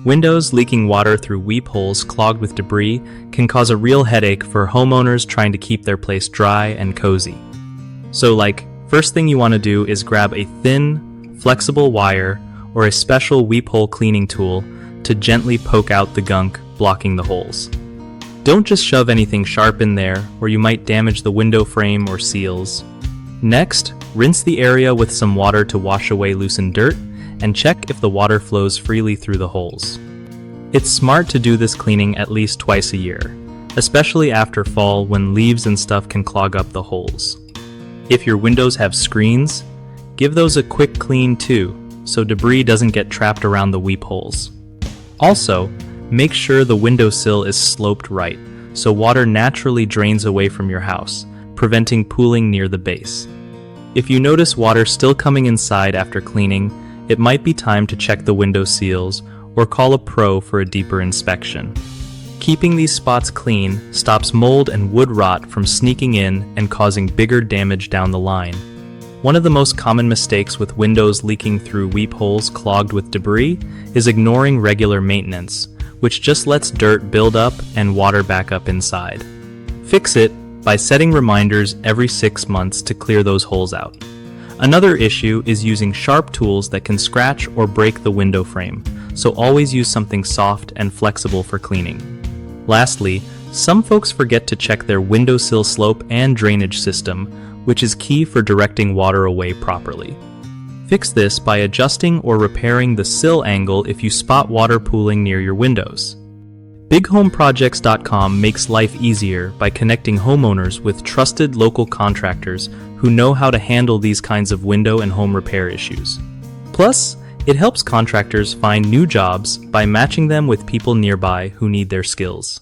Windows leaking water through weep holes clogged with debris can cause a real headache for homeowners trying to keep their place dry and cozy. So first thing you want to do is grab a thin, flexible wire or a special weep hole cleaning tool to gently poke out the gunk blocking the holes. Don't just shove anything sharp in there or you might damage the window frame or seals. Next, rinse the area with some water to wash away loosened dirt and check if the water flows freely through the holes. It's smart to do this cleaning at least twice a year, especially after fall when leaves and stuff can clog up the holes. If your windows have screens, give those a quick clean too, so debris doesn't get trapped around the weep holes. Also, make sure the windowsill is sloped right, so water naturally drains away from your house, preventing pooling near the base. If you notice water still coming inside after cleaning, it might be time to check the window seals or call a pro for a deeper inspection. Keeping these spots clean stops mold and wood rot from sneaking in and causing bigger damage down the line. One of the most common mistakes with windows leaking through weep holes clogged with debris is ignoring regular maintenance, which just lets dirt build up and water back up inside. Fix it by setting reminders every 6 months to clear those holes out. Another issue is using sharp tools that can scratch or break the window frame, so always use something soft and flexible for cleaning. Lastly, some folks forget to check their windowsill slope and drainage system, which is key for directing water away properly. Fix this by adjusting or repairing the sill angle if you spot water pooling near your windows. BigHomeProjects.com makes life easier by connecting homeowners with trusted local contractors who know how to handle these kinds of window and home repair issues. Plus, it helps contractors find new jobs by matching them with people nearby who need their skills.